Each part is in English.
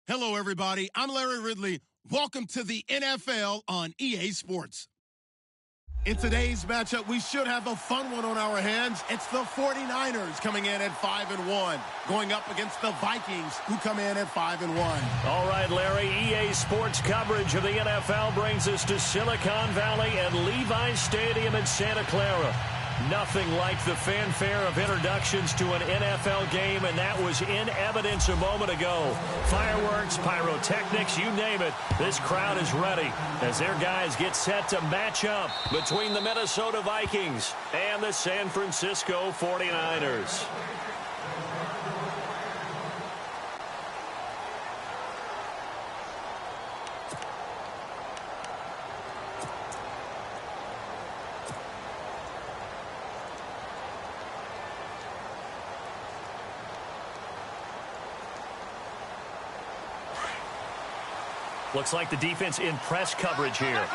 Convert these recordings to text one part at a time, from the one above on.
Hello, everybody. I'm Larry Ridley. Welcome to the NFL on EA Sports. In today's matchup, we should have a fun one on our hands. It's the 49ers coming in at 5-1, going up against the Vikings, who come in at 5-1. All right, Larry, EA Sports coverage of the NFL brings us to Silicon Valley and Levi's Stadium in Santa Clara. Nothing like the fanfare of introductions to an NFL game, and that was in evidence a moment ago. Fireworks, pyrotechnics, you name it. This crowd is ready as their guys get set to match up between the Minnesota Vikings and the San Francisco 49ers. Looks like the defense in press coverage here.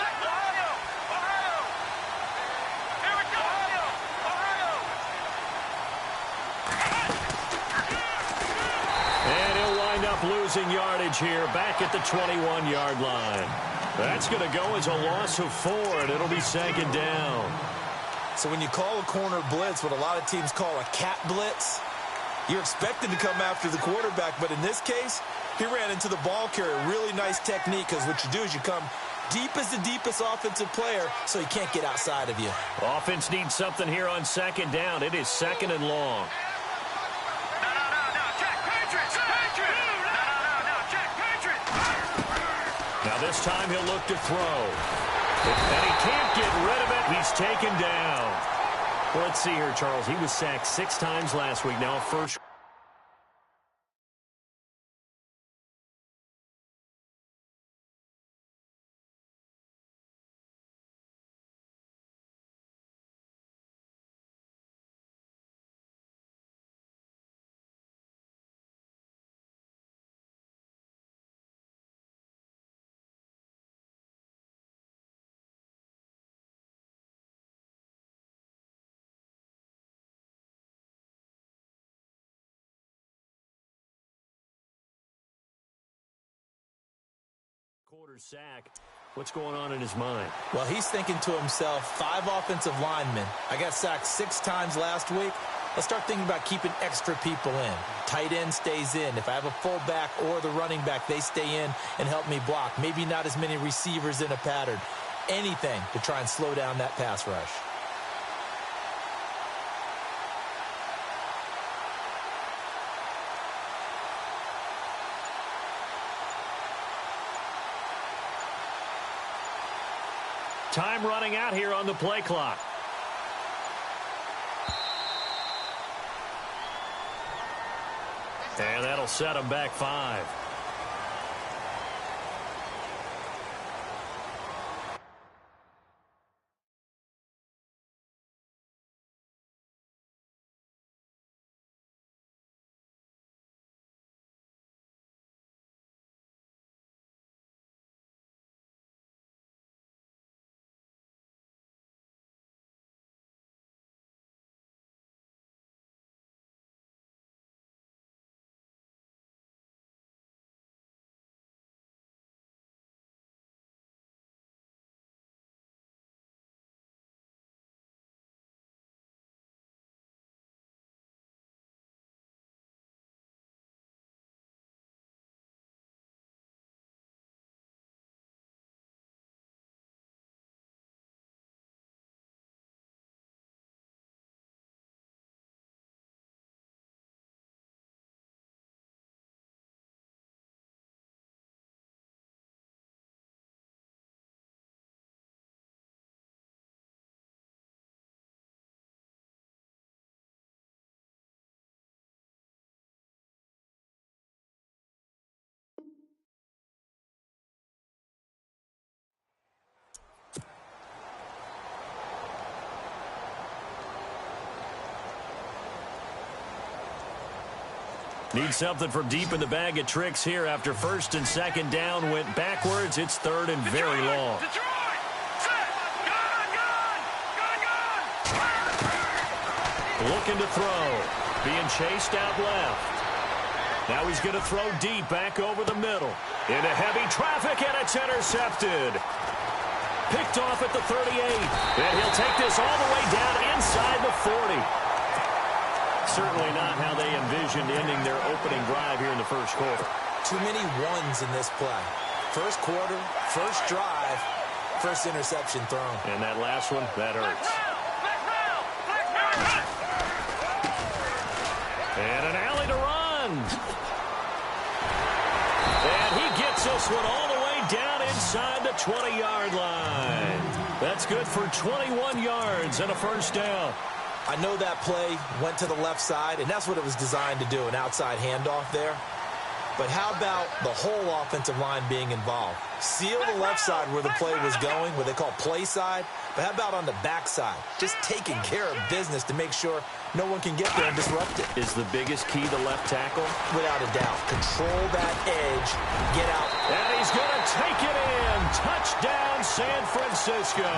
And he'll wind up losing yardage here back at the 21-yard line. That's going to go as a loss of 4, and it'll be second down. So when you call a corner blitz, what a lot of teams call a cat blitz, you're expected to come after the quarterback, but in this case, he ran into the ball carrier. Really nice technique, because what you do is you come deep as the deepest offensive player, so he can't get outside of you. Offense needs something here on second down. It is second and long. Now this time he'll look to throw. And he can't get rid of it. He's taken down. Well, let's see here, Charles. He was sacked 6 times last week. Now first. Quarter sack. What's going on in his mind? Well, he's thinking to himself, 5 offensive linemen. I got sacked 6 times last week. Let's start thinking about keeping extra people in. Tight end stays in. If I have a fullback or the running back, they stay in and help me block. Maybe not as many receivers in a pattern. Anything to try and slow down that pass rush. Time running out here on the play clock. And that'll set him back 5. Need something from deep in the bag of tricks here after first and second down went backwards. It's third and very long. Looking to throw. Being chased out left. Now he's going to throw deep back over the middle. Into heavy traffic, and it's intercepted. Picked off at the 38. And he'll take this all the way down inside the 40. Certainly not how they envisioned ending their opening drive here in the first quarter. Too many ones in this play. First quarter, first drive, first interception thrown. And that last one, that hurts. And an alley to run. And he gets this one all the way down inside the 20-yard line. That's good for 21 yards and a first down. I know that play went to the left side, and that's what it was designed to do, an outside handoff there. But how about the whole offensive line being involved? Seal the left side where the play was going, what they call play side. But how about on the back side? Just taking care of business to make sure no one can get there and disrupt it. Is the biggest key the left tackle? Without a doubt. Control that edge. Get out. And he's going to take it in. Touchdown, San Francisco.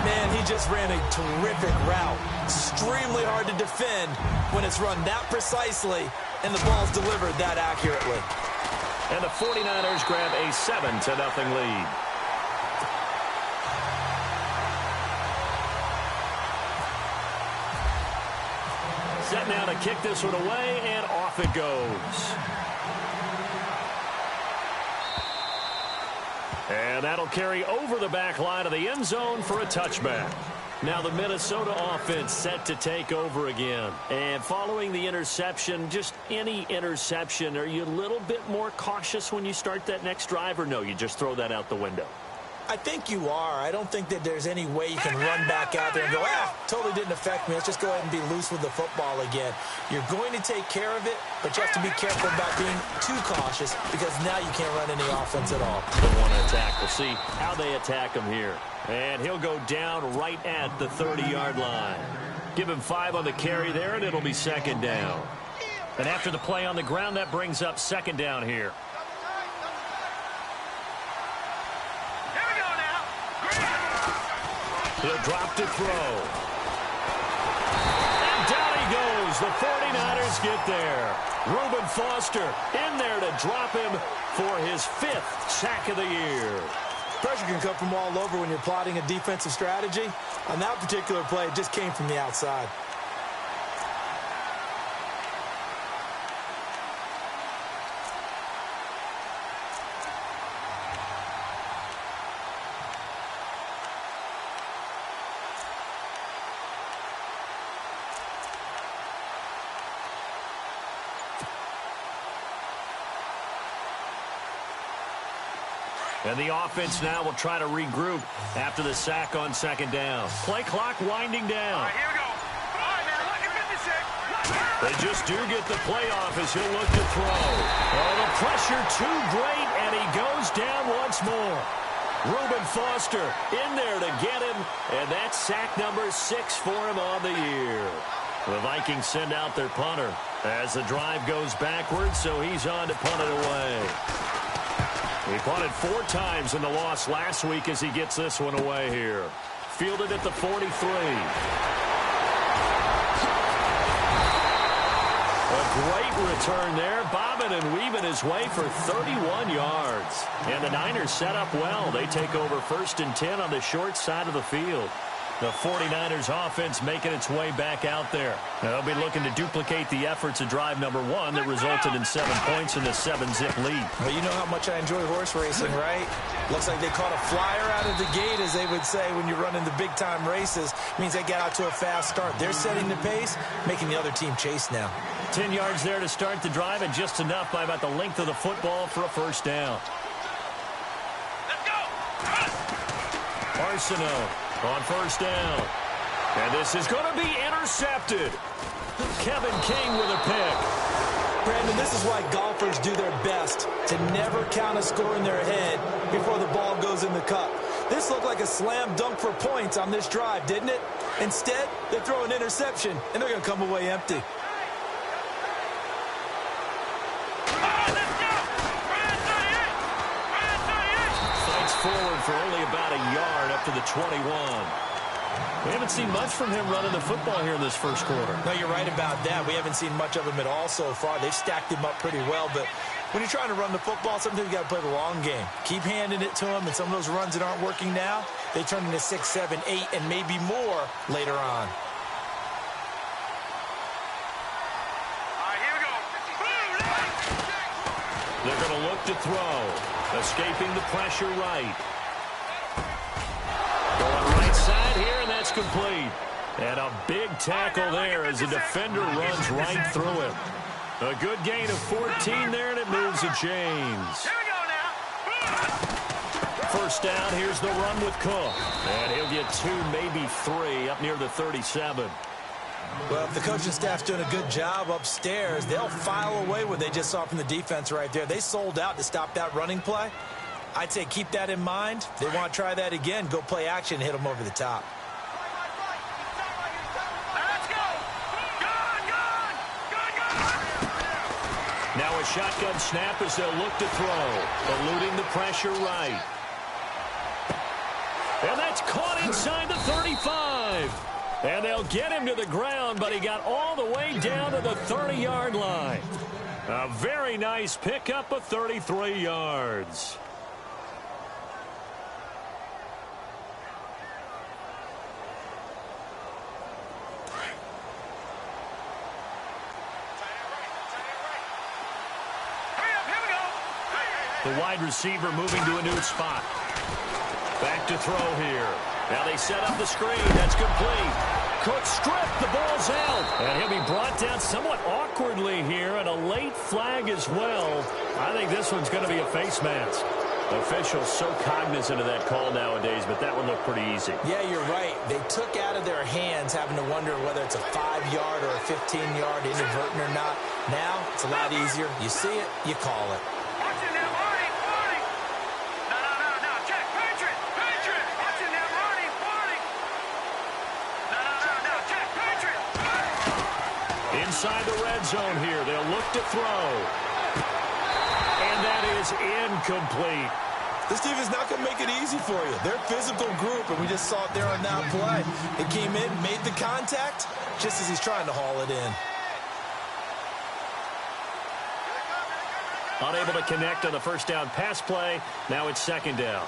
Man, he just ran a terrific route. Extremely hard to defend when it's run that precisely and the ball's delivered that accurately. And the 49ers grab a 7-0 lead. Set now to kick this one away, and off it goes. And that'll carry over the back line of the end zone for a touchback. Now the Minnesota offense set to take over again. And following the interception, just any interception, are you a little bit more cautious when you start that next drive, or no, you just throw that out the window? I think you are. I don't think that there's any way you can run back out there and go, totally didn't affect me. Let's just go ahead and be loose with the football again. You're going to take care of it, but you have to be careful about being too cautious because now you can't run any offense at all. Don't want to attack. We'll see how they attack him here. And he'll go down right at the 30-yard line. Give him 5 on the carry there, and it'll be second down. And after the play on the ground, that brings up second down here. He'll drop to throw. And down he goes. The 49ers get there. Reuben Foster in there to drop him for his 5th sack of the year. Pressure can come from all over when you're plotting a defensive strategy. On that particular play, it just came from the outside. And the offense now will try to regroup after the sack on second down. Play clock winding down. All right, here we go. All right, man, look at 56. They just do get the playoff as he'll look to throw. Oh, the pressure too great, and he goes down once more. Reuben Foster in there to get him, and that's sack number 6 for him on the year. The Vikings send out their punter as the drive goes backwards, so he's on to punt it away. He punted 4 times in the loss last week as he gets this one away here. Fielded at the 43. A great return there, bobbing and weaving his way for 31 yards. And the Niners set up well. They take over 1st and 10 on the short side of the field. The 49ers offense making its way back out there. Now they'll be looking to duplicate the efforts of drive number 1 that resulted in 7 points in the 7-zip lead. Well, you know how much I enjoy horse racing, right? Looks like they caught a flyer out of the gate, as they would say when you're running the big-time races. It means they get out to a fast start. They're setting the pace, making the other team chase now. 10 yards there to start the drive, and just enough by about the length of the football for a first down. Let's go. Arsenault on first down. And this is going to be intercepted. Kevin King with a pick. Brandon, this is why golfers do their best to never count a score in their head before the ball goes in the cup. This looked like a slam dunk for points on this drive, didn't it? Instead, they throw an interception, and they're going to come away empty. Fights forward for only about a yard up to the 21. We haven't seen much from him running the football here in this first quarter. No, you're right about that. We haven't seen much of him at all so far. They've stacked him up pretty well, but when you're trying to run the football, sometimes you got to play the long game. Keep handing it to him, and some of those runs that aren't working now, they turn into 6, 7, 8, and maybe more later on. They're going to look to throw. Escaping the pressure right. Going right side here, and that's complete. And a big tackle there as the defender runs right through him. A good gain of 14 there, and it moves the chains. Here we go now. First down, here's the run with Cook. And he'll get 2, maybe 3 up near the 37. Well, if the coaching staff's doing a good job upstairs, they'll file away what they just saw from the defense right there. They sold out to stop that running play. I'd say keep that in mind. If they want to try that again, go play action and hit them over the top. Let's go. Now a shotgun snap as they'll look to throw. Eluding the pressure right. And that's caught inside the 35. And they'll get him to the ground, but he got all the way down to the 30-yard line. A very nice pickup of 33 yards. The wide receiver moving to a new spot. Back to throw here. Now they set up the screen. That's complete. Cook stripped. The ball's out. And he'll be brought down somewhat awkwardly here, and a late flag as well. I think this one's going to be a face mask. Officials so cognizant of that call nowadays, but that one looked pretty easy. Yeah, you're right. They took out of their hands having to wonder whether it's a 5-yard or a 15-yard inadvertent or not. Now it's a lot easier. You see it, you call it. Inside the red zone here. They'll look to throw. And that is incomplete. This team is not going to make it easy for you. They're a physical group, and we just saw it there on that play. It came in, made the contact, just as he's trying to haul it in. Unable to connect on the first down pass play. Now it's second down.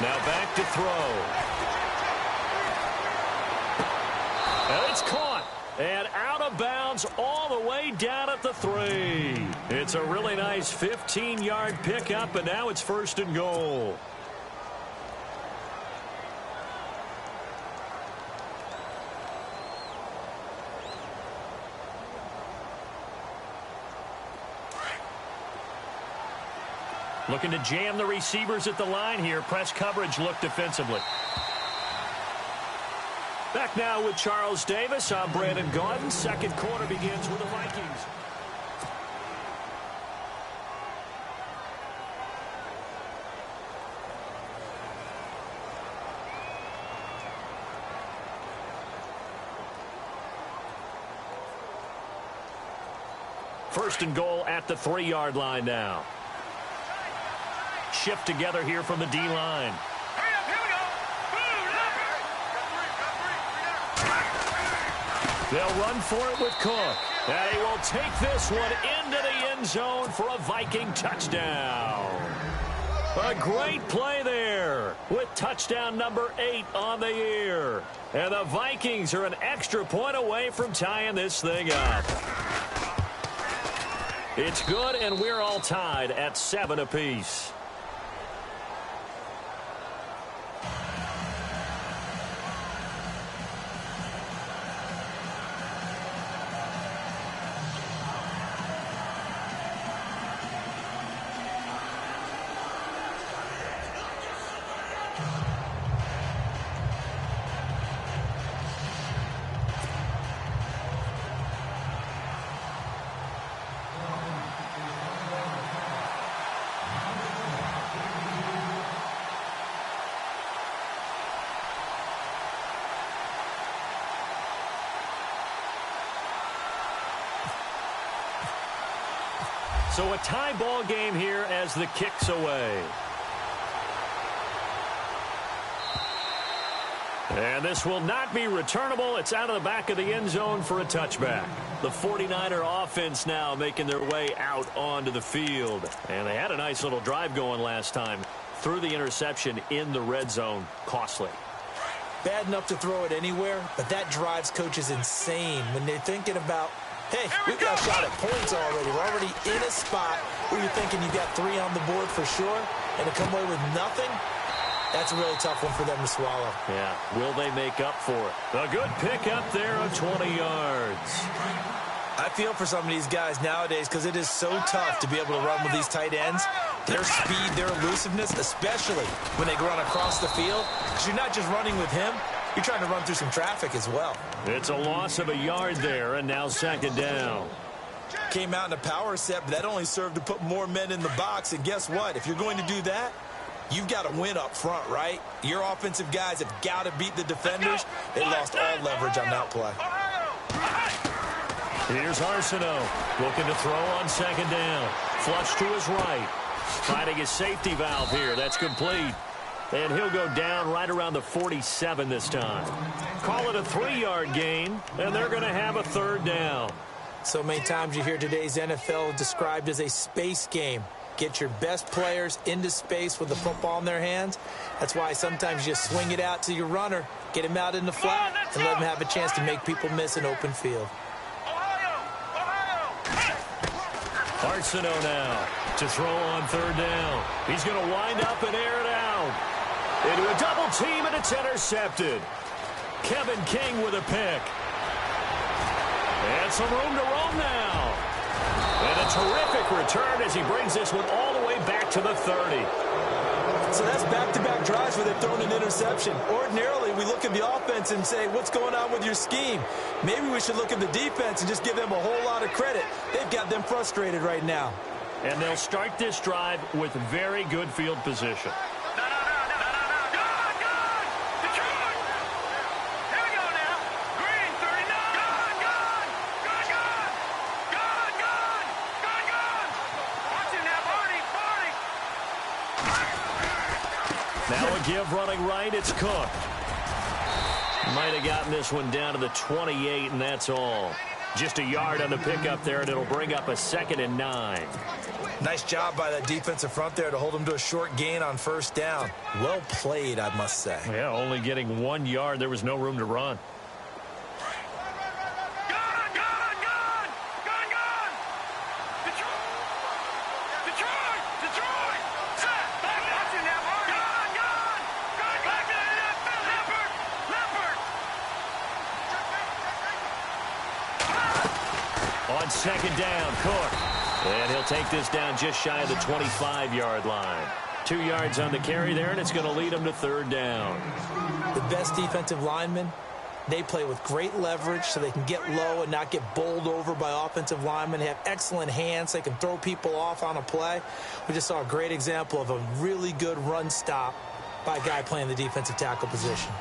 Now back to throw. And it's caught. And out of bounds all the way down at the 3. It's a really nice 15-yard pickup, and now it's first and goal. Looking to jam the receivers at the line here. Press coverage look defensively. Back now with Charles Davis. I'm Brandon Gaudin. Second quarter begins with the Vikings. First and goal at the 3-yard line now. Shift together here from the D-line. They'll run for it with Cook. And he will take this one into the end zone for a Viking touchdown. A great play there with touchdown number 8 on the year. And the Vikings are an extra point away from tying this thing up. It's good, and we're all tied at 7 apiece. So a tie ball game here as the kick's away. And this will not be returnable. It's out of the back of the end zone for a touchback. The 49er offense now making their way out onto the field. And they had a nice little drive going last time. Threw the interception in the red zone. Costly. Bad enough to throw it anywhere, but that drives coaches insane when they're thinking about, hey, we've got a shot at points already. We're already in a spot where you're thinking you've got 3 on the board for sure, and to come away with nothing, that's a really tough one for them to swallow. Yeah, will they make up for it? A good pick up there of 20 yards. I feel for some of these guys nowadays because it is so tough to be able to run with these tight ends. Their speed, their elusiveness, especially when they run across the field. Because you're not just running with him, you're trying to run through some traffic as well. It's a loss of a yard there, and now second down. Came out in a power set, but that only served to put more men in the box. And guess what? If you're going to do that, you've got to win up front, right? Your offensive guys have got to beat the defenders. They lost all leverage on that play. Here's Arsenault looking to throw on second down. Flush to his right. Finding his safety valve here. That's complete. And he'll go down right around the 47 this time. Call it a 3-yard gain, and they're going to have a third down. So many times you hear today's NFL described as a space game. Get your best players into space with the football in their hands. That's why sometimes you just swing it out to your runner, get him out in the flat, and let him have a chance to make people miss an open field. Arsenault now to throw on third down. He's going to wind up and air it out. Into a double team, and it's intercepted. Kevin King with a pick. And some room to roam now. And a terrific return as he brings this one all the way back to the 30. So that's back-to-back drives where they've thrown an interception. Ordinarily, we look at the offense and say, what's going on with your scheme? Maybe we should look at the defense and just give them a whole lot of credit. They've got them frustrated right now. And they'll start this drive with very good field position. Now a give running right, it's Cook. Might have gotten this one down to the 28, and that's all. Just a yard on the pickup there, and it'll bring up a 2nd and 9. Nice job by that defensive front there to hold them to a short gain on first down. Well played, I must say. Yeah, only getting 1 yard. There was no room to run. On second down, Cook. And he'll take this down just shy of the 25-yard line. 2 yards on the carry there, and it's going to lead him to third down. The best defensive linemen, they play with great leverage so they can get low and not get bowled over by offensive linemen. They have excellent hands. They can throw people off on a play. We just saw a great example of a really good run stop by a guy playing the defensive tackle position.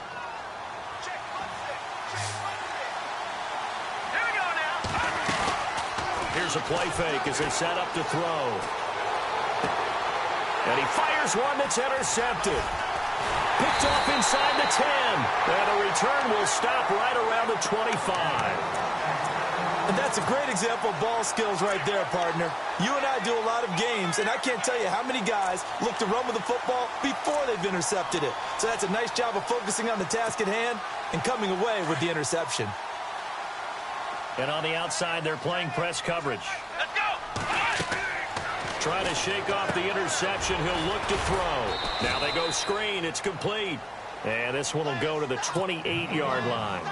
Here's a play fake as they set up to throw. And he fires one that's intercepted. Picked off inside the 10. And the return will stop right around the 25. And that's a great example of ball skills right there, partner. You and I do a lot of games, and I can't tell you how many guys look to run with the football before they've intercepted it. So that's a nice job of focusing on the task at hand and coming away with the interception. And on the outside, they're playing press coverage. Let's go! Trying to shake off the interception. He'll look to throw. Now they go screen. It's complete. And this one will go to the 28-yard line.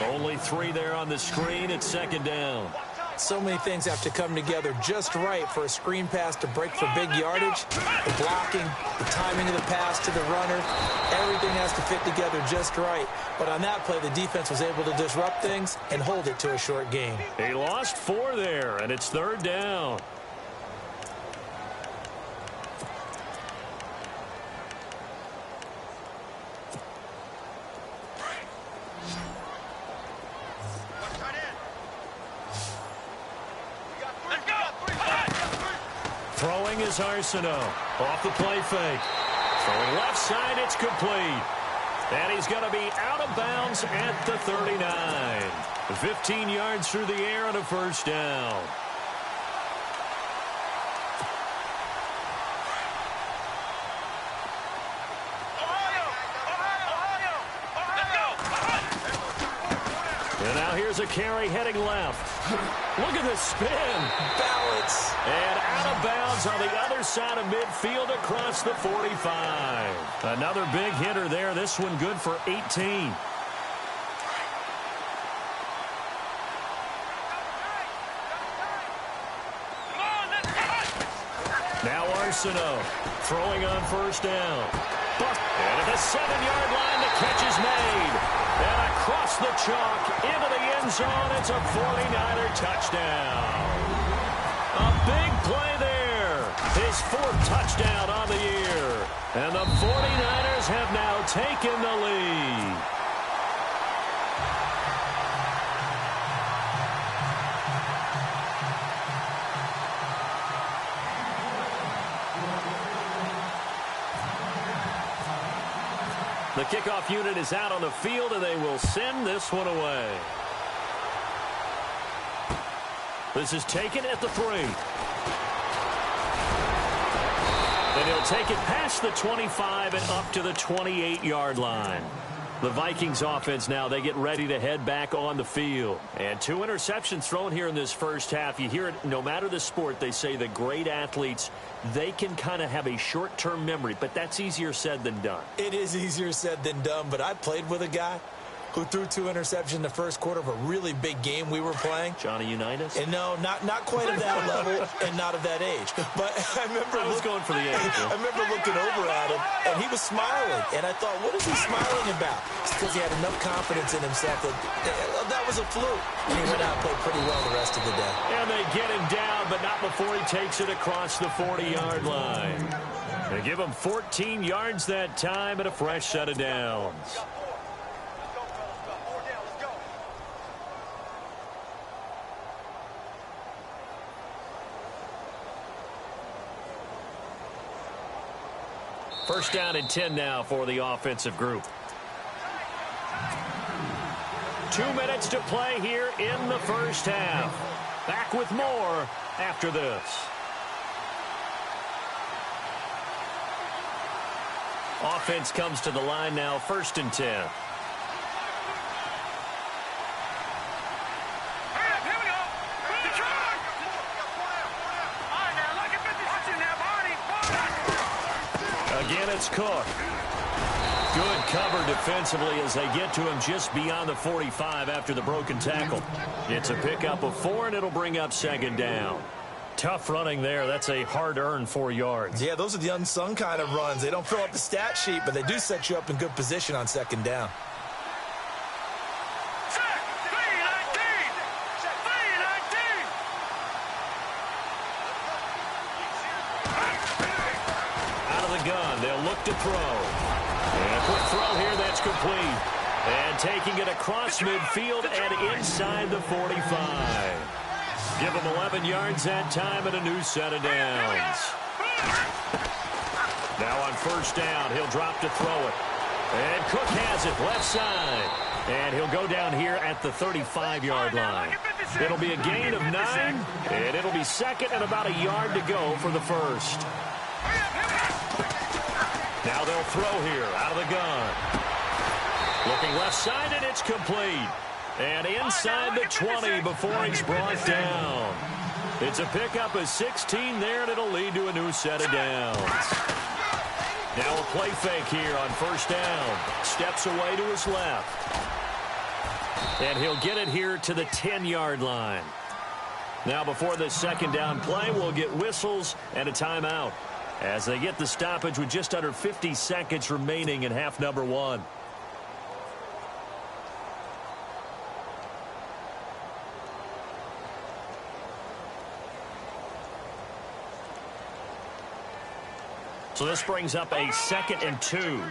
Only 3 there on the screen. It's second down. So many things have to come together just right for a screen pass to break for big yardage. The blocking, the timing of the pass to the runner, everything has to fit together just right. But on that play, the defense was able to disrupt things and hold it to a short gain. He lost 4 there, and it's third down. Throwing is Arsenault. Off the play fake. Throwing left side, it's complete. And he's going to be out of bounds at the 39. 15 yards through the air and a first down. And now here's a carry heading left. Look at this spin. Balance. And out of bounds on the other side of midfield across the 45. Another big hitter there. This one good for 18. Now Arsenault throwing on first down. And at the 7-yard line, the catch is made. And across the chalk, into the end zone, it's a 49er touchdown. A big play there. His 4th touchdown on the year. And the 49ers have now taken the lead. The kickoff unit is out on the field, and they will send this one away. This is taken at the 3. And he'll take it past the 25 and up to the 28-yard line. The Vikings offense now, they get ready to head back on the field. And 2 interceptions thrown here in this first half. You hear it, no matter the sport, they say that great athletes, they can kind of have a short-term memory, but that's easier said than done. It is easier said than done, but I played with a guy who threw 2 interceptions in the first quarter of a really big game we were playing. Johnny Unitas? And no, not quite of that level and not of that age. But I remember I was going for the age. I remember looking over at him, and he was smiling. And I thought, what is he smiling about? It's because he had enough confidence in himself that was a fluke. And he went out and played pretty well the rest of the day. And they get him down, but not before he takes it across the 40-yard line. They give him 14 yards that time and a fresh set of downs. First down and 10 now for the offensive group. 2 minutes to play here in the first half. Back with more after this. Offense comes to the line now, 1st and 10. Again, it's Cook. Good cover defensively as they get to him just beyond the 45 after the broken tackle. It's a pickup of 4, and it'll bring up 2nd down. Tough running there. That's a hard-earned 4 yards. Yeah, those are the unsung kind of runs. They don't fill up the stat sheet, but they do set you up in good position on 2nd down. They'll look to throw. And a quick throw here that's complete. And taking it across midfield and inside the 45. Give him 11 yards that time and a new set of downs. Now on 1st down, he'll drop to throw it. And Cook has it left side. And he'll go down here at the 35-yard line. It'll be a gain of 9, and it'll be 2nd and about a yard to go for the 1st. Now they'll throw here out of the gun. Looking left side, and it's complete. And inside the 20 before he's brought down. It's a pickup of 16 there, and it'll lead to a new set of downs. Now a play fake here on 1st down. Steps away to his left. And he'll get it here to the 10-yard line. Now before the 2nd down play, we'll get whistles and a timeout as they get the stoppage with just under 50 seconds remaining in half number 1. So this brings up a 2nd and 2.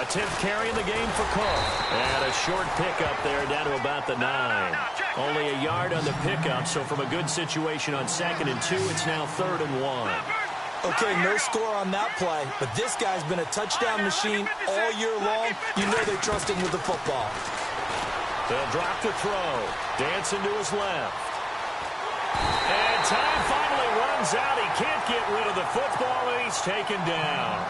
A 10th carry in the game for Cook. And a short pickup there down to about the 9. Only a yard on the pickup, so from a good situation on 2nd and 2, it's now 3rd and 1. Okay, no score on that play, but this guy's been a touchdown machine all year long. You know they trust him with the football. They'll drop the throw. Dancing to his left. And time finally runs out. He can't get rid of the football, and he's taken down.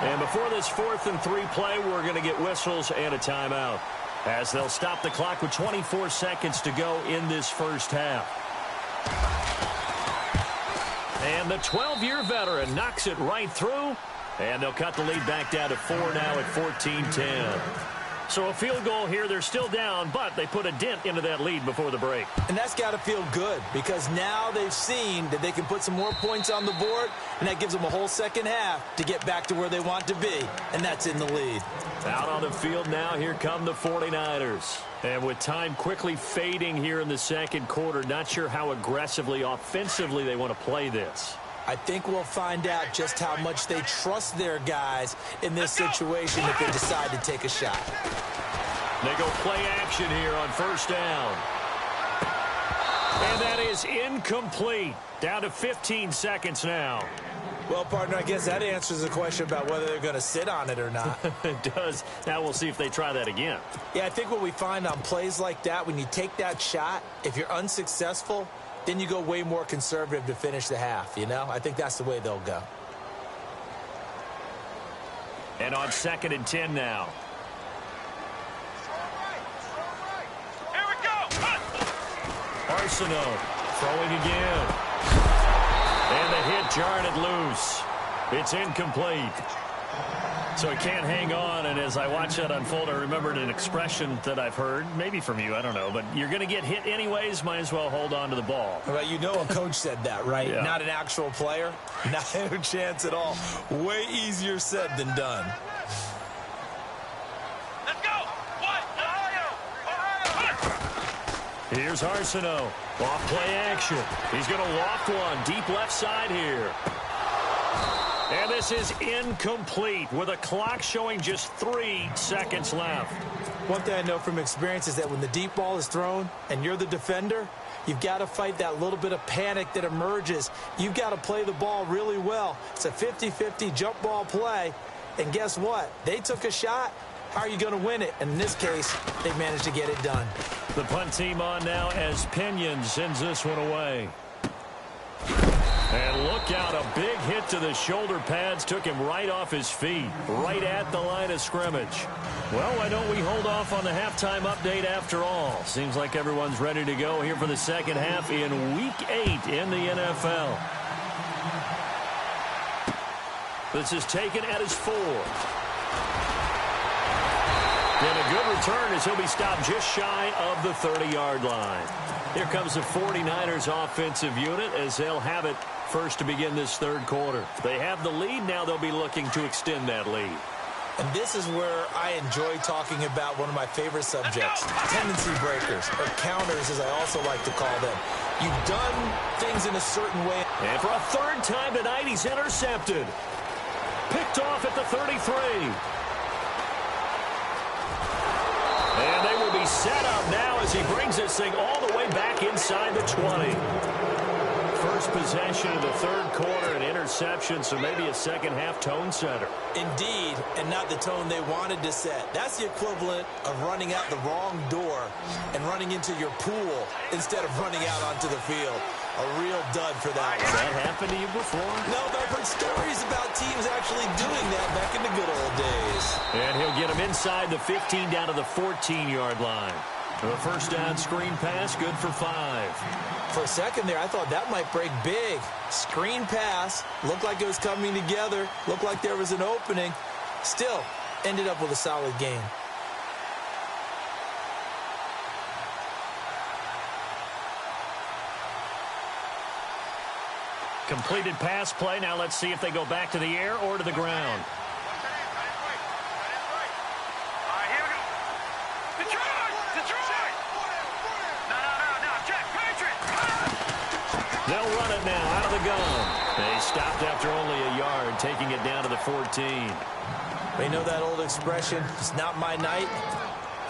And before this 4th and 3 play, we're going to get whistles and a timeout, as they'll stop the clock with 24 seconds to go in this first half. And the 12-year veteran knocks it right through, and they'll cut the lead back down to 4 now at 14-10. So a field goal here. They're still down, but they put a dent into that lead before the break. And that's got to feel good, because now they've seen that they can put some more points on the board, and that gives them a whole second half to get back to where they want to be, and that's in the lead. Out on the field now, here come the 49ers. And with time quickly fading here in the second quarter, not sure how aggressively, offensively they want to play this. I think we'll find out just how much they trust their guys in this situation if they decide to take a shot. They go play action here on first down. And that is incomplete. Down to 15 seconds now. Well, partner, I guess that answers the question about whether they're going to sit on it or not. It does. Now we'll see if they try that again. Yeah, I think what we find on plays like that, when you take that shot, if you're unsuccessful, then you go way more conservative to finish the half, you know? I think that's the way they'll go. And on 2nd and 10 now. Here we go. Arsenault throwing again. And the hit jarred it loose. It's incomplete. So he can't hang on, and as I watch that unfold, I remembered an expression that I've heard, maybe from you, I don't know, but you're going to get hit anyways, might as well hold on to the ball. Well, you know a coach said that, right? Yeah. Not an actual player. Not a chance at all. Way easier said than done. Let's go. What? Here's Arsenault. Off play action. He's going to loft one. Deep left side here. And this is incomplete with a clock showing just 3 seconds left. One thing I know from experience is that when the deep ball is thrown and you're the defender, you've got to fight that little bit of panic that emerges. You've got to play the ball really well. It's a 50-50 jump ball play. And guess what? They took a shot. How are you going to win it? And in this case, they managed to get it done. The punt team on now as Pinion sends this one away. And look out, a big hit to the shoulder pads took him right off his feet, right at the line of scrimmage. Well, why don't we hold off on the halftime update after all? Seems like everyone's ready to go here for the second half in Week 8 in the NFL. This is taken at his 4. And a good return as he'll be stopped just shy of the 30-yard line. Here comes the 49ers offensive unit as they'll have it first to begin this third quarter. They have the lead. Now they'll be looking to extend that lead. And this is where I enjoy talking about one of my favorite subjects, tendency breakers, or counters as I also like to call them. You've done things in a certain way. And for a third time tonight, he's intercepted. Picked off at the 33. And they will be set up now as he brings this thing all the way back inside the 20. First possession of the third quarter, an interception, so maybe a second-half tone setter. Indeed, and not the tone they wanted to set. That's the equivalent of running out the wrong door and running into your pool instead of running out onto the field. A real dud for that. Has that happened to you before? No, but I've heard stories about teams actually doing that back in the good old days. And he'll get him inside the 15 down to the 14-yard line. The first down screen pass, good for 5. For a second there, I thought that might break big. Screen pass, looked like it was coming together, looked like there was an opening. Still, ended up with a solid game. Completed pass play. Now let's see if they go back to the air or to the ground. They'll run it now out of the gun. They stop first after only a yard, taking it down to the 14. You know that old expression, it's not my night?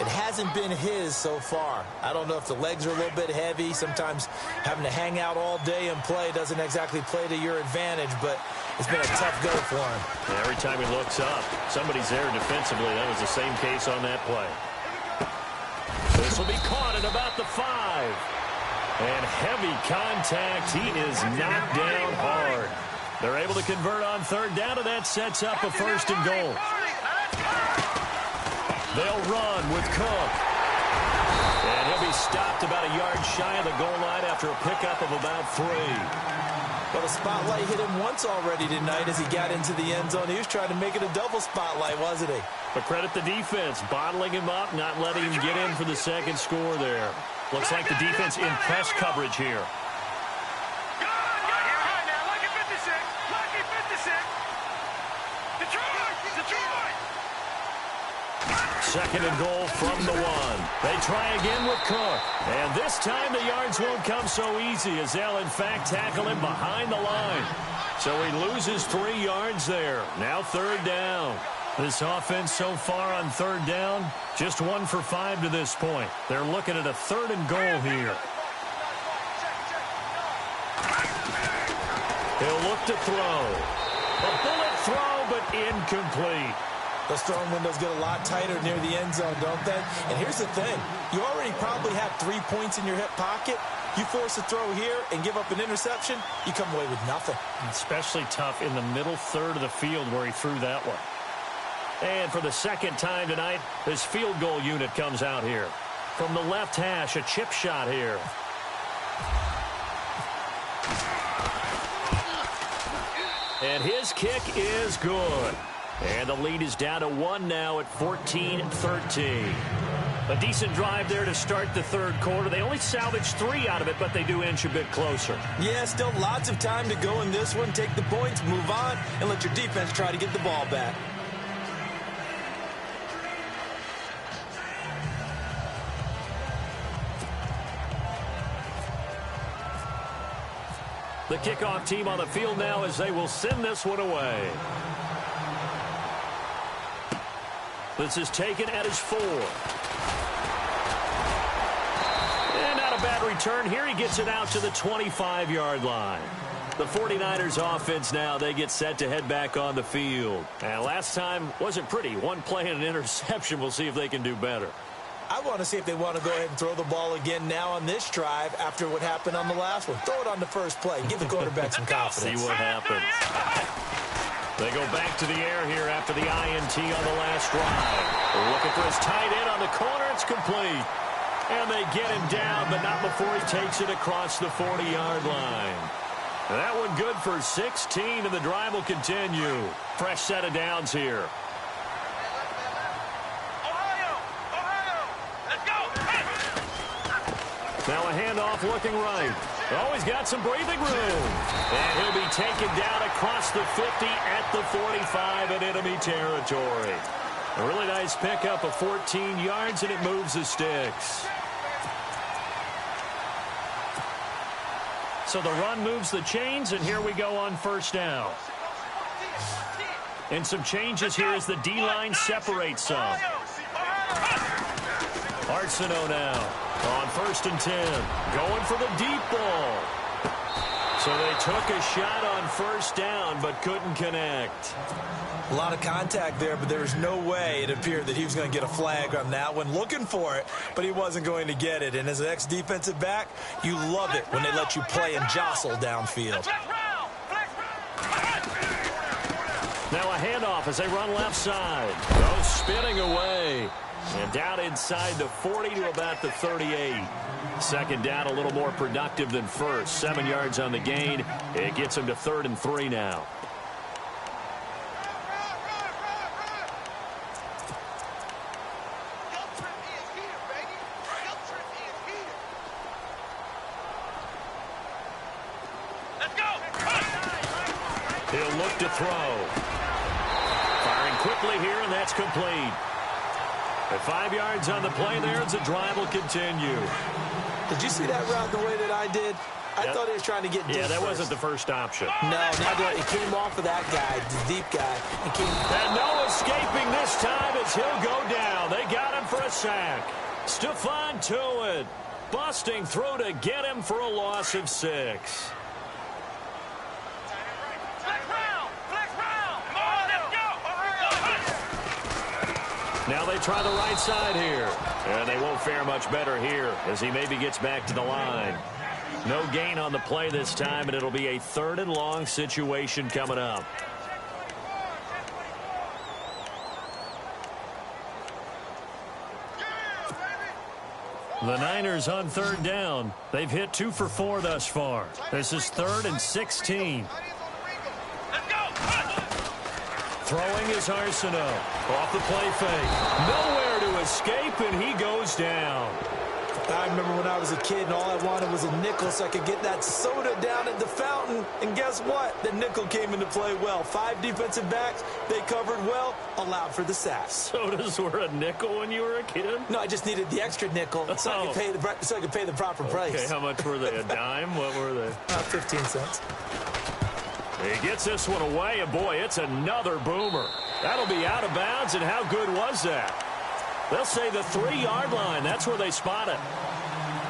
It hasn't been his so far. I don't know if the legs are a little bit heavy. Sometimes having to hang out all day and play doesn't exactly play to your advantage, but it's been a tough go for him. Yeah, every time he looks up, somebody's there defensively. That was the same case on that play. This will be caught at about the 5. And heavy contact. He is knocked down hard. They're able to convert on third down, and that sets up a 1st and goal. They'll run with Cook. And he'll be stopped about a yard shy of the goal line after a pickup of about 3. Well, the spotlight hit him once already tonight as he got into the end zone. He was trying to make it a double spotlight, wasn't he? But credit the defense, bottling him up, not letting him get in for the second score there. Looks like the defense in press coverage here. Second and goal from the 1. They try again with Cook. And this time the yards won't come so easy as they'll, in fact, tackle him behind the line. So he loses 3 yards there. Now 3rd down. This offense so far on 3rd down, just 1 for 5 to this point. They're looking at a 3rd and goal here. He'll look to throw. A bullet throw, but incomplete. Those throwing windows get a lot tighter near the end zone, don't they? And here's the thing. You already probably have 3 points in your hip pocket. You force a throw here and give up an interception, you come away with nothing. Especially tough in the middle third of the field where he threw that one. And for the second time tonight, this field goal unit comes out here. From the left hash, a chip shot here. And his kick is good. And the lead is down to 1 now at 14-13. A decent drive there to start the 3rd quarter. They only salvaged 3 out of it, but they do inch a bit closer. Yeah, still lots of time to go in this one. Take the points, move on, and let your defense try to get the ball back. The kickoff team on the field now as they will send this one away. This is taken at his 4. And not a bad return here. He gets it out to the 25-yard line. The 49ers offense now, they get set to head back on the field. And last time wasn't pretty. 1 play and an interception. We'll see if they can do better. I want to see if they want to go ahead and throw the ball again now on this drive after what happened on the last one. Throw it on the first play. Give the quarterback some confidence. See what happens. They go back to the air here after the INT on the last drive. They're looking for his tight end on the corner. It's complete. And they get him down, but not before he takes it across the 40-yard line. That one good for 16, and the drive will continue. Fresh set of downs here. Now a handoff looking right. Oh, he's got some breathing room. And he'll be taken down across the 50 at the 45 in enemy territory. A really nice pickup of 14 yards, and it moves the sticks. So the run moves the chains, and here we go on 1st down. And some changes here as the D-line separates some. Arsenault now on 1st and 10. Going for the deep ball. So they took a shot on 1st down, but couldn't connect. A lot of contact there, but there was no way it appeared that he was going to get a flag on that one. Looking for it, but he wasn't going to get it. And as an ex-defensive back, you love it when they let you play and jostle downfield. Now a handoff as they run left side. Goes spinning away. And down inside the 40 to about the 38. Second down a little more productive than first. 7 yards on the gain. It gets him to 3rd and 3 now. He'll look to throw. Firing quickly here, and that's complete. At 5 yards on the play there, as the drive will continue. Did you see that route the way that I did? I thought he was trying to get deep. Yeah, that first. wasn't the first option. No, it came off of that guy, the deep guy. And no escaping this time as he'll go down. They got him for a sack. Stephon Tuitt busting through to get him for a loss of 6. Now they try the right side here. And they won't fare much better here as he maybe gets back to the line. No gain on the play this time, and it'll be a 3rd and long situation coming up. The Niners on 3rd down. They've hit 2 for 4 thus far. This is 3rd and 16. Throwing is Arsenault. Off the play fake. Nowhere to escape, and he goes down. I remember when I was a kid and all I wanted was a nickel so I could get that soda down at the fountain. And guess what? The nickel came into play well. 5 defensive backs. They covered well. Allowed for the sacks. Sodas were a nickel when you were a kid? No, I just needed the extra nickel so I could pay the proper price. Okay, how much were they? A dime? What were they? 15 cents. He gets this one away, and boy, it's another boomer. That'll be out of bounds, and how good was that? They'll say the 3-yard line. That's where they spot it.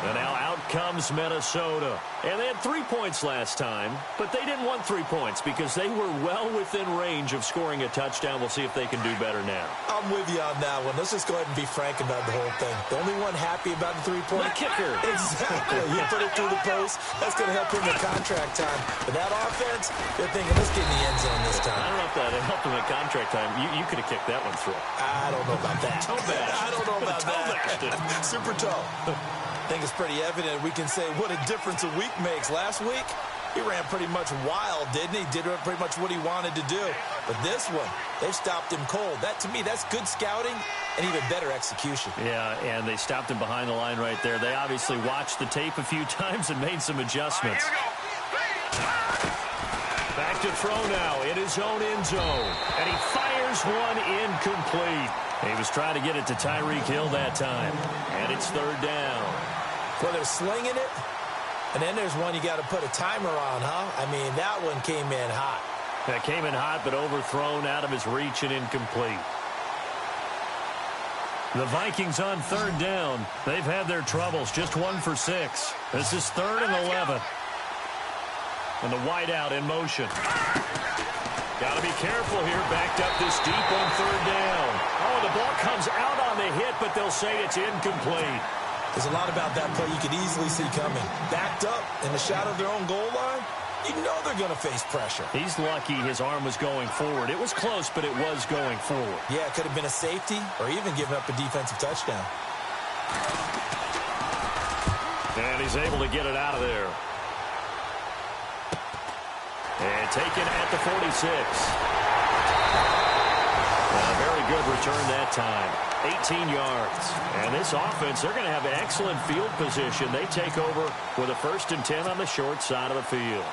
And now out comes Minnesota. And they had 3 points last time, but they didn't want 3 points because they were well within range of scoring a touchdown. We'll see if they can do better now. I'm with you on that one. Let's just go ahead and be frank about the whole thing. The only one happy about the 3-point. The kicker. Exactly. You put it through the post. That's going to help him in contract time. But that offense, they're thinking, let's get in the end zone this time. I don't know if that helped him in contract time. You could have kicked that one through. I don't know about that. Toe bashed. I don't know about that. Super toe. I think it's pretty evident we can say what a difference a week makes. Last week, he ran pretty much wild, didn't he? Did pretty much what he wanted to do. But this one, they stopped him cold. That, to me, that's good scouting and even better execution. Yeah, and they stopped him behind the line right there. They obviously watched the tape a few times and made some adjustments. Back to throw now in his own end zone. And he fires one incomplete. He was trying to get it to Tyreek Hill that time. And it's 3rd down. Well, they're slinging it, and then there's one you got to put a timer on, huh? I mean, that one came in hot. That came in hot, but overthrown out of his reach and incomplete. The Vikings on 3rd down. They've had their troubles, just 1 for 6. This is 3rd and 11. And the wideout in motion. Got to be careful here, backed up this deep on 3rd down. Oh, the ball comes out on the hit, but they'll say it's incomplete. There's a lot about that play you could easily see coming. Backed up in the shadow of their own goal line, you know they're going to face pressure. He's lucky his arm was going forward. It was close, but it was going forward. Yeah, it could have been a safety or even given up a defensive touchdown. And he's able to get it out of there. And taken at the 46. A very good return that time. 18 yards. And this offense, they're going to have excellent field position. They take over with a 1st and 10 on the short side of the field.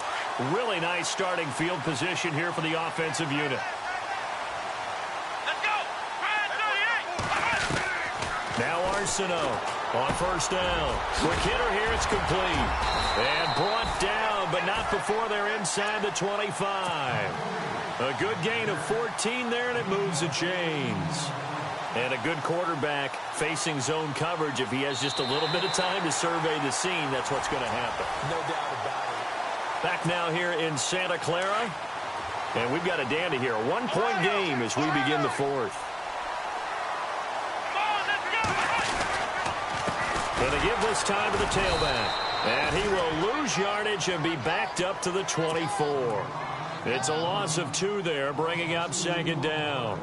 Really nice starting field position here for the offensive unit. Let's go! Now Arsenault on 1st down. Quick hitter here, it's complete. And brought down, but not before they're inside the 25. A good gain of 14 there, and it moves the chains. And a good quarterback facing zone coverage. If he has just a little bit of time to survey the scene, that's what's going to happen. No doubt about it. Back now here in Santa Clara. And we've got a dandy here. A 1-point game as we begin the 4th. Going to give this time to the tailback. And he will lose yardage and be backed up to the 24. It's a loss of 2 there, bringing up 2nd down.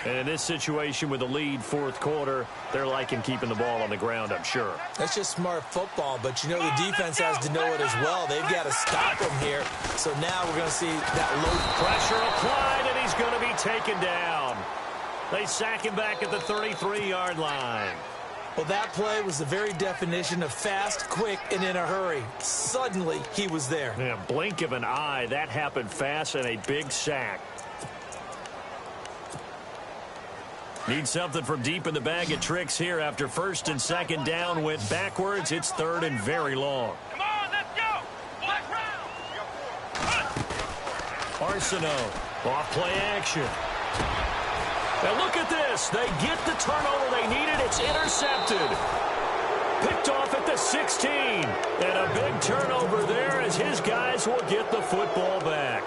And in this situation with the lead 4th quarter, they're liking keeping the ball on the ground, I'm sure. That's just smart football, but you know the defense has to know it as well. They've got to stop him here. So now we're going to see that low pressure applied, and he's going to be taken down. They sack him back at the 33-yard line. Well, that play was the very definition of fast, quick, and in a hurry. Suddenly, he was there. Yeah, blink of an eye. That happened fast and a big sack. Need something from deep in the bag of tricks here after 1st and 2nd down went backwards. It's 3rd and very long. Come on, let's go! Arsenault. Off play action. And look at this. They get the turnover they needed. It's intercepted. Picked off at the 16. And a big turnover there as his guys will get the football back.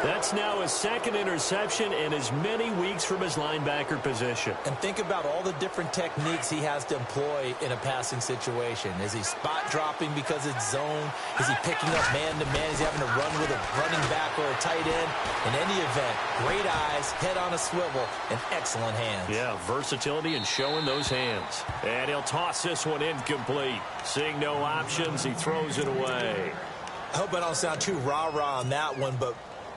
That's now his second interception in as many weeks from his linebacker position. And think about all the different techniques he has to employ in a passing situation. Is he spot dropping because it's zone? Is he picking up man-to-man? Is he having to run with a running back or a tight end? In any event, great eyes, head on a swivel, and excellent hands. Yeah, versatility and showing those hands. And he'll toss this one incomplete. Seeing no options, he throws it away. I hope I don't sound too rah-rah on that one, but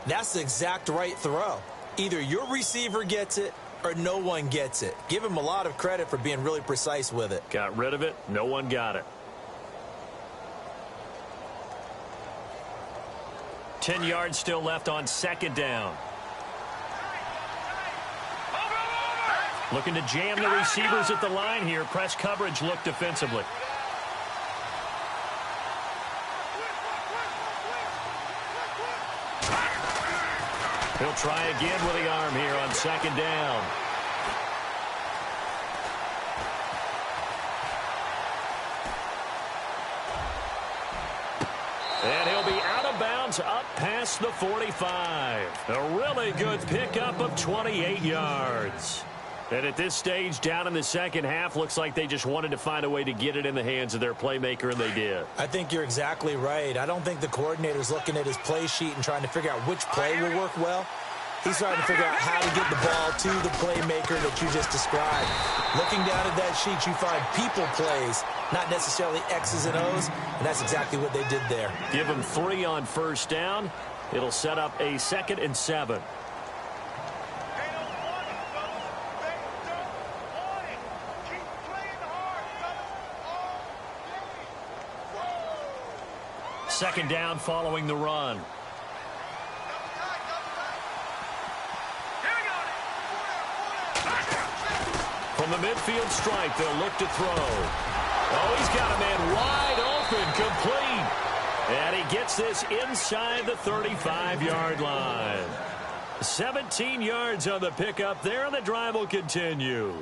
that's the exact right throw. Either your receiver gets it or no one gets it. Give him a lot of credit for being really precise with it. Got rid of it. No one got it. 10 yards still left on second down. Looking to jam the receivers at the line here. Press coverage look defensively. He'll try again with the arm here on second down. And he'll be out of bounds up past the 45. A really good pickup of 28 yards. And at this stage, down in the second half, looks like they just wanted to find a way to get it in the hands of their playmaker, and they did. I think you're exactly right. I don't think the coordinator's looking at his play sheet and trying to figure out which play will work well. He's trying to figure out how to get the ball to the playmaker that you just described. Looking down at that sheet, you find people plays, not necessarily X's and O's, and that's exactly what they did there. Give him 3 on first down. It'll set up a 2nd and 7. Second down following the run. From the midfield stripe, they'll look to throw. Oh, he's got a man wide open, complete. And he gets this inside the 35-yard line. 17 yards on the pickup there, and the drive will continue.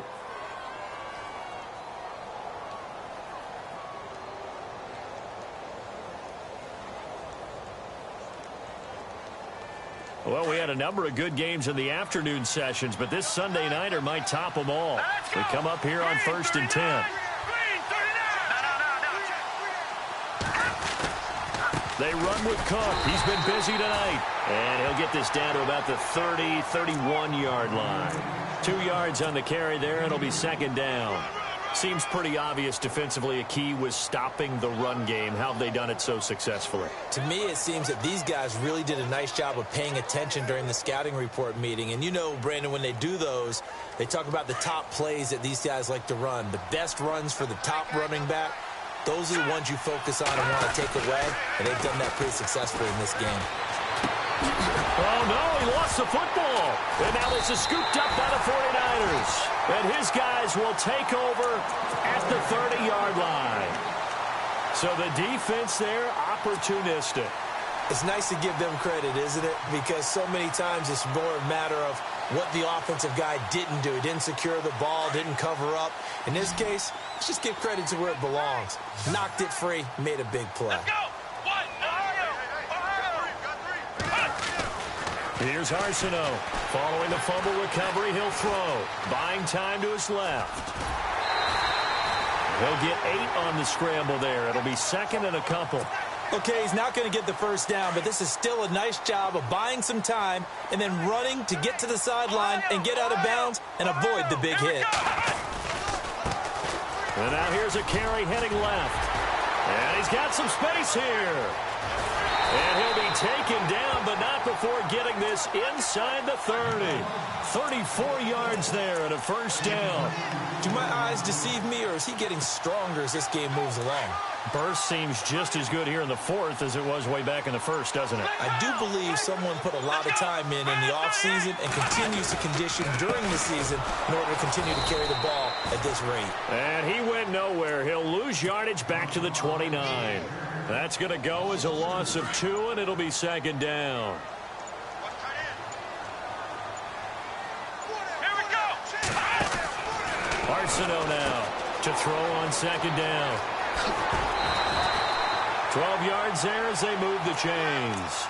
Well, we had a number of good games in the afternoon sessions, but this Sunday nighter might top them all. We come up here on 1st and 10. They run with Cook. He's been busy tonight. And he'll get this down to about the 30, 31-yard line. 2 yards on the carry there, and it'll be second down. Seems pretty obvious defensively a key was stopping the run game. How have they done it so successfully? To me, it seems that these guys really did a nice job of paying attention during the scouting report meeting. And you know, Brandon, when they do those, they talk about the top plays that these guys like to run. The best runs for the top running back, those are the ones you focus on and want to take away. And they've done that pretty successfully in this game. Oh, no, he lost the football. And now this is scooped up by the 49ers. And his guys will take over at the 30-yard line. So the defense there, opportunistic. It's nice to give them credit, isn't it? Because so many times it's more a matter of what the offensive guy didn't do. He didn't secure the ball, didn't cover up. In this case, let's just give credit to where it belongs. Knocked it free, made a big play. Let's go! Here's Arsenault. Following the fumble recovery, he'll throw. Buying time to his left. He'll get 8 on the scramble there. It'll be 2nd and a couple. Okay, he's not going to get the first down, but this is still a nice job of buying some time and then running to get to the sideline and get out of bounds and avoid the big hit. And now here's a carry heading left. And he's got some space here. And he'll be taken down, but not before getting this inside the 30. 34 yards there and a first down. Do my eyes deceive me, or is he getting stronger as this game moves along? Burst seems just as good here in the 4th as it was way back in the 1st, doesn't it? I do believe someone put a lot of time in the offseason and continues to condition during the season in order to continue to carry the ball at this rate. And he went nowhere. He'll lose yardage back to the 29. That's going to go as a loss of 2, and it'll be second down. Arsenault now to throw on second down. 12 yards there as they move the chains.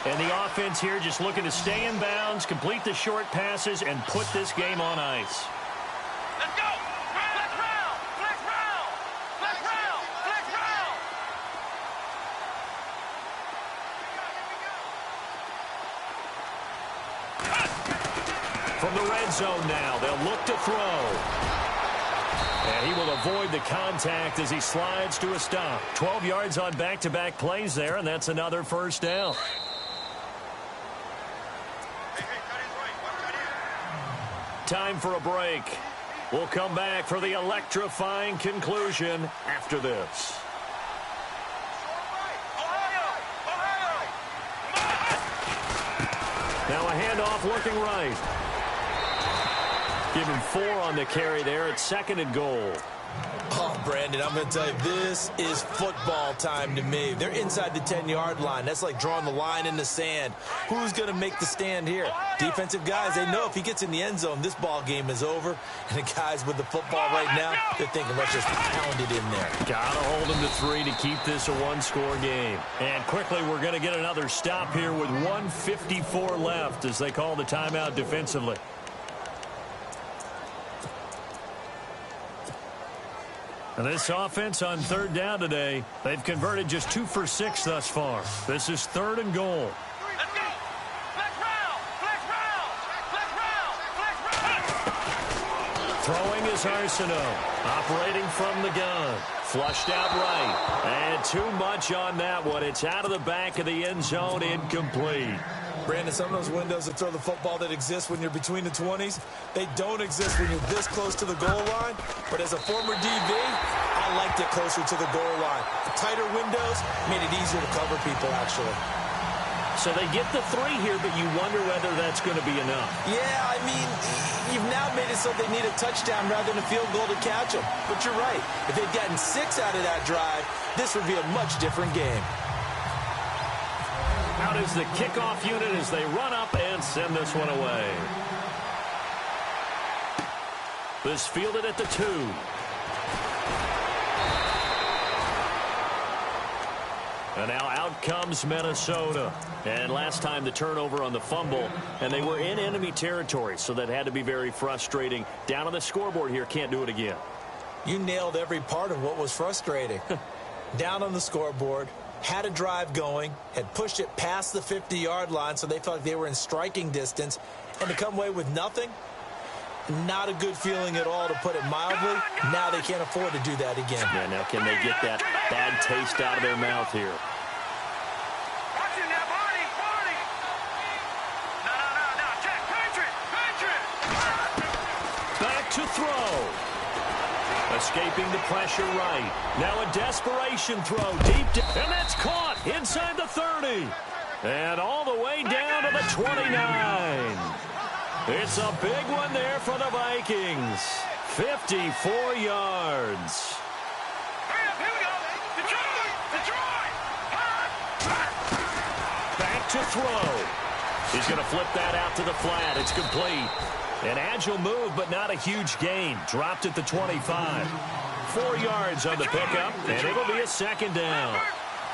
And the offense here just looking to stay in bounds, complete the short passes, and put this game on ice. Let's go! Flex round! Flex round! Flex round! Flex round! From the red zone now, they'll look to throw. And he will avoid the contact as he slides to a stop. 12 yards on back-to-back plays there, and that's another first down. Time for a break. We'll come back for the electrifying conclusion after this. Now a handoff looking right. Give him 4 on the carry there at 2nd and goal. Oh, Brandon, I'm going to tell you, this is football time to me. They're inside the 10-yard line. That's like drawing the line in the sand. Who's going to make the stand here? Defensive guys, they know if he gets in the end zone, this ball game is over. And the guys with the football right now, they're thinking, let's just pound it in there. Got to hold him to 3 to keep this a one-score game. And quickly, we're going to get another stop here with 1:54 left as they call the timeout defensively. And this offense on 3rd down today, they've converted just 2 for 6 thus far. This is 3rd and goal. Let's go! Flex round! Flex round! Flex round! Flex round! Throwing is Arsenault. Operating from the gun. Flushed out right. And too much on that one. It's out of the back of the end zone, incomplete. Brandon, some of those windows to throw the football that exist when you're between the 20s, they don't exist when you're this close to the goal line. But as a former DB, I liked it closer to the goal line. The tighter windows made it easier to cover people, actually. So they get the 3 here, but you wonder whether that's going to be enough. Yeah, I mean, you've now made it so they need a touchdown rather than a field goal to catch them. But you're right. If they'd gotten 6 out of that drive, this would be a much different game. Out is the kickoff unit as they run up and send this one away. This fielded at the 2. And now out comes Minnesota. And last time the turnover on the fumble, and they were in enemy territory, so that had to be very frustrating. Down on the scoreboard here, can't do it again. You nailed every part of what was frustrating. Down on the scoreboard, had a drive going, had pushed it past the 50-yard line, so they felt like they were in striking distance, and to come away with nothing, not a good feeling at all, to put it mildly. Now they can't afford to do that again. Yeah, now can they get that bad taste out of their mouth here? Watch it now, Barney! Barney! No, Jack, punch it! Back to throw. Escaping the pressure right. Now a desperation throw deep. And that's caught inside the 30. And all the way down to the 29. It's a big one there for the Vikings. 54 yards. Hurry up, here we go! Detroit! Back to throw. He's going to flip that out to the flat. It's complete. An agile move, but not a huge gain. Dropped at the 25. 4 yards on the pickup, and it'll be a 2nd down.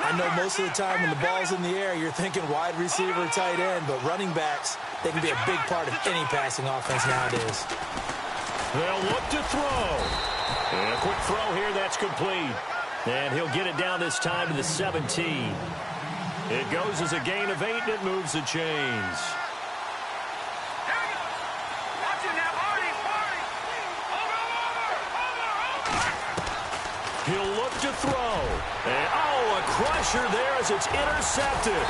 I know most of the time when the ball's in the air, you're thinking wide receiver, tight end, but running backs, they can be a big part of any passing offense nowadays. They'll look to throw. And a quick throw here, that's complete. And he'll get it down this time to the 17. It goes as a gain of 8, and it moves the chains. He'll look to throw. And, a crusher there as it's intercepted.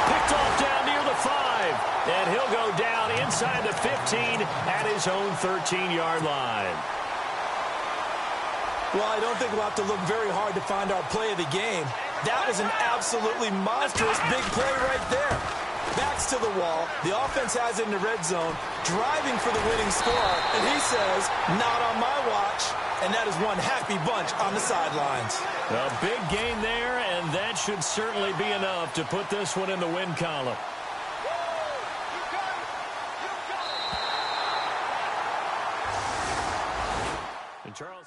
Picked off down near the 5. And he'll go down inside the 15 at his own 13-yard line. Well, I don't think we'll have to look very hard to find our play of the game. That was an absolutely monstrous big play right there. Backs to the wall. The offense has it in the red zone, driving for the winning score. And he says, not on my watch. And that is one happy bunch on the sidelines. A big gain there, and that should certainly be enough to put this one in the win column. And Charles...